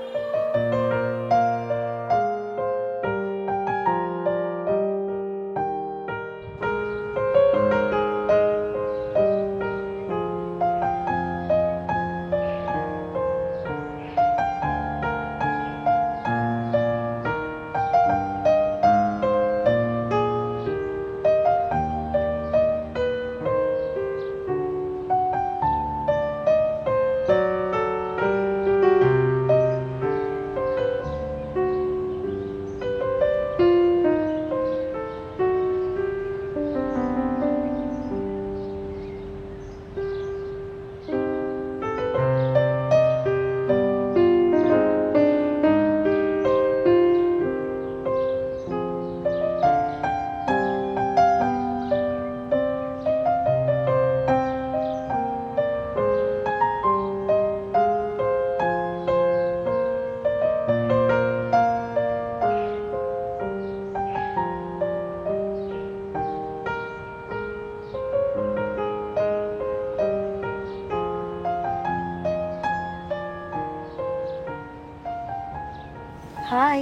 Hi.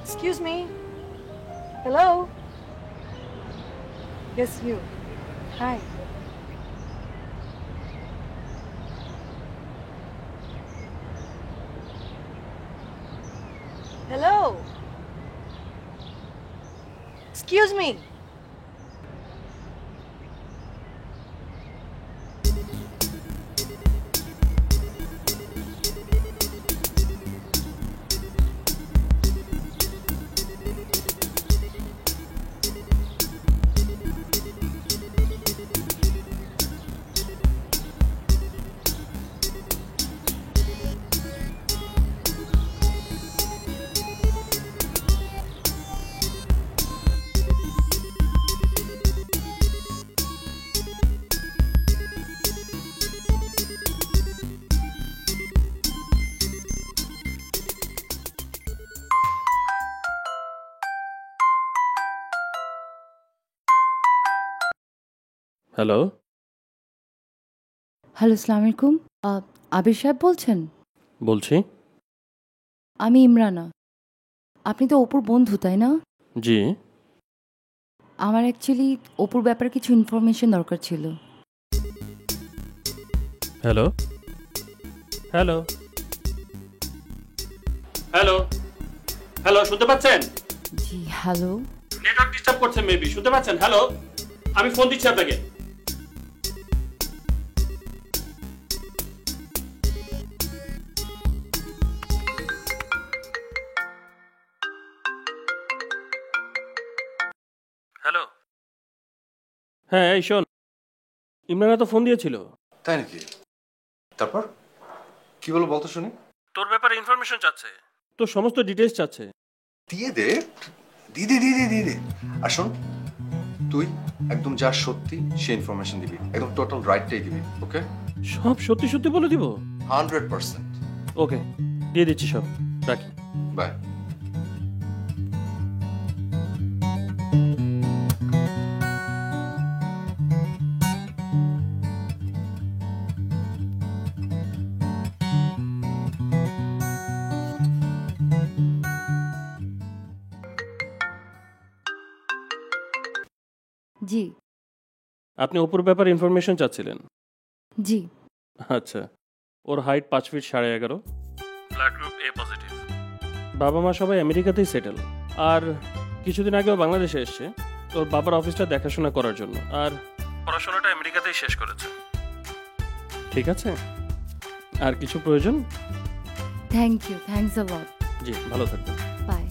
Excuse me. Hello. Yes, you. Hi. Hello. Excuse me. Hello, hello, আসসালামু আলাইকুম। আবির সাহেব বলছেন? বলছি। আমি ইমরানা। আপনি তো অপুর বন্ধু, তাই না? জি। আমার অ্যাকচুয়ালি অপুর ব্যাপারে কিছু ইনফরমেশন দরকার ছিল। হ্যালো, হ্যালো, হ্যালো, হ্যালো, শুনতে পাচ্ছেন? জি, হ্যালো। নেটওয়ার্ক ডিস্টার্ব করছে মেবি, শুনতে পাচ্ছেন? হ্যালো, আমি ফোন দিচ্ছি আপনাকে। হ্যালো, হ্যাঁ, এই শোন, ইমরানা তো ফোন দিয়েছিল। তাই নাকি? তারপর কি বলো বলতো শুনি। তোর ব্যাপারে ইনফরমেশন চাচ্ছে, তোর সমস্ত ডিটেইলস চাচ্ছে। দিয়ে দে, দিয়ে দে, দিয়ে দে, দিয়ে দে। আর শোন, তুই একদম যা সত্যি সে ইনফরমেশন দিবি, একদম টোটাল রাইটটাই দিবি। ওকে? সব সত্যি সত্যি বলে দিব? 100%। ওকে, দিয়ে দিচ্ছি সব, রাখি। বাই। জি। আপনি অপুর ব্যাপারে ইনফরমেশন চাচ্ছিলেন? জি। আচ্ছা, ওর height 5 feet 11.5, blood group A positive, বাবা মা সবাই আমেরিকাতেই সেটেল, আর কিছুদিন আগেও বাংলাদেশে এসছে ওর বাবার অফিসটা দেখাশোনা করার জন্য, আর পড়াশোনাটা আমেরিকাতেই শেষ করেছে। ঠিক আছে? আর কিছু প্রয়োজন? থ্যাংক ইউ, থ্যাঙ্কস আ লট। জি, ভালো থাকবেন। বাই।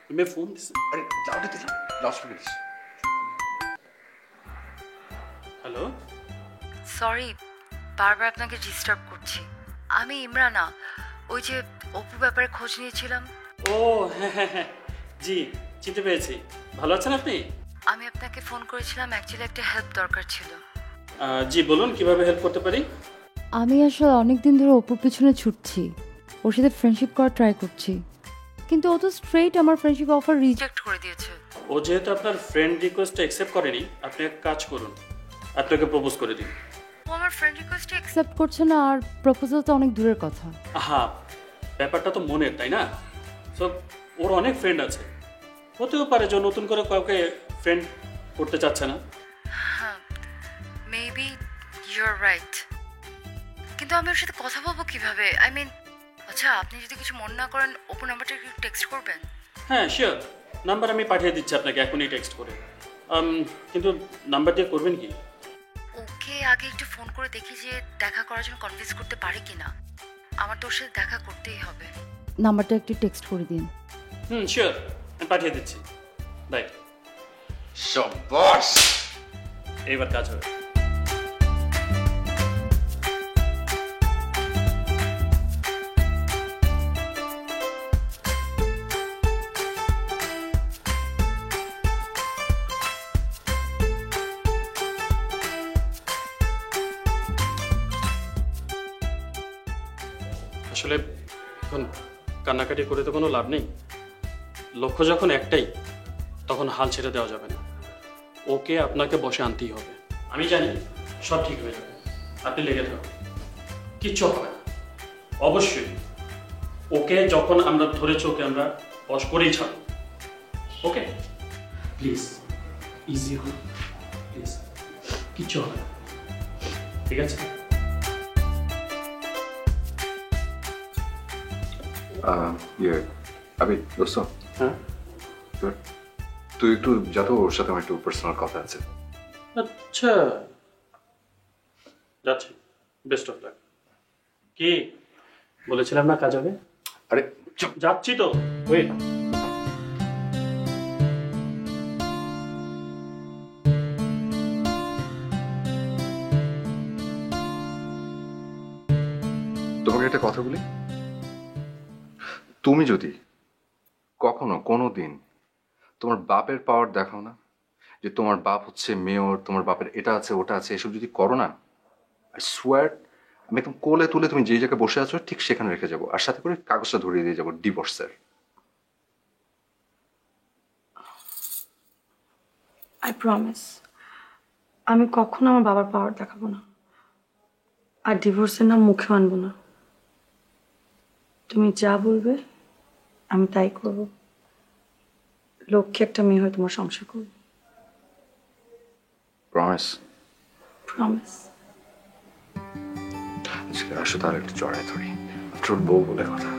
তুমি ফোন দিছে? আরে লাউডে দিলাম, লাউডস্পিকার দিস। হ্যালো, সরি, বারবার আপনাকে ডিস্টার্ব করছি। আমি ইমরানা, ওই যে অপুর ব্যাপারে খোঁজ নিয়েছিলাম। ও হ্যাঁ হ্যাঁ হ্যাঁ, জি চিনতে পেরেছি। ভালো আছেন আপনি? আমি আপনাকে ফোন করেছিলাম, অ্যাকচুয়ালি একটা হেল্প দরকার ছিল। জি বলুন, কিভাবে হেল্প করতে পারি? আমি আসলে অনেক দিন ধরে অপুর পিছনে ছুটছি, ওর সাথে ফ্রেন্ডশিপ করার ট্রাই করছি, কিন্তু ও তো স্ট্রেইট আমার ফ্রেন্ডশিপ অফার রিজেক্ট করে দিয়েছে। ও যেহেতু আপনার ফ্রেন্ড রিকোয়েস্ট অ্যাকসেপ্ট করেনি, আপনি এক কাজ করুন, আপনাকে প্রপোজ করে দিন। ও আমার ফ্রেন্ড রিকোয়েস্ট অ্যাকসেপ্ট করছে না, আর প্রপোজাল তো অনেক দূরের কথা। হ্যাঁ, ব্যাপারটা তো মনের, তাই না? সো ওর অনেক ফ্রেন্ড আছে, হতেও পারে যে নতুন করে কাউকে ফ্রেন্ড করতে চাচ্ছে না। হ্যাঁ, মেবি ইউ আর রাইট, কিন্তু আমি ওর সাথে কথা বলবো কিভাবে? আই মিন, আচ্ছা আপনি যদি কিছু মনে না করেন ওপর নাম্বারটা একটু টেক্সট করবেন। হ্যাঁ শিওর, নাম্বার আমি পাঠিয়ে দিচ্ছি আপনাকে এখনই টেক্সট করে। কিন্তু নাম্বার দিয়ে করবেন কি? ওকে আগে একটু ফোন করে দেখি যে দেখা করার জন্য কনভিন্স করতে পারি কিনা। আমার তোর সাথে দেখা করতেই হবে। নাম্বারটা একটু টেক্সট করে দিন। শিওর, আমি পাঠিয়ে দিচ্ছি। বাই। শাবাশ, এইবার কাজ হবে। আসলে এখন কান্নাকাটি করে তো কোনো লাভ নেই। লক্ষ্য যখন একটাই, তখন হাল ছেড়ে দেওয়া যাবে না। ওকে আপনাকে বসে আনতেই হবে। আমি জানি সব ঠিক হয়ে যাবে, আপনি লেগে থাকুন, কিচ্ছু হবে না। অবশ্যই ওকে যখন আমরা ধরেছি, ওকে আমরা বশ করেই ছাড়ব। ওকে, প্লিজ ইজি হন, প্লিজ, কিচ্ছু হবে না, ঠিক আছে? আমি দোস্ত, হ্যাঁ, তুই একটু যাতো, ওর সাথে আমার একটু পার্সোনাল কথা আছে। আচ্ছা, যাচ্ছি, বেস্ট অফ লাক। কি বলেছিলাম না কাজ হবে? আরে যাচ্ছি তো, ওয়েট। তোমাকে একটা কথা বলি, তুমি যদি কখনো কোনো দিন তোমার বাপের পাওয়ার দেখাও না, যে তোমার বাপ হচ্ছে মেয়র, তোমার বাপের এটা আছে ওটা আছে, এসব যদি করো না, আর সোয়ার আমি একদম কোলে তুলে তুমি যে জায়গায় বসে আছো ঠিক সেখানে রেখে যাবো, আর সাথে করে কাগজটা ধরিয়ে দিয়ে যাবো ডিভোর্সের। আই প্রমিস, আমি কখনো আমার বাবার পাওয়ার দেখাবো না, আর ডিভোর্সের নাম মুখে আনবো না। তুমি যা বলবে আমি তাই করব। লক্ষ্যে একটা মেয়ে হয়ে তোমার সংসার করবো। প্রমিস? প্রমিস। আসো তাহলে একটু জড়ায় ধরি, তোর বউ বলে কথা।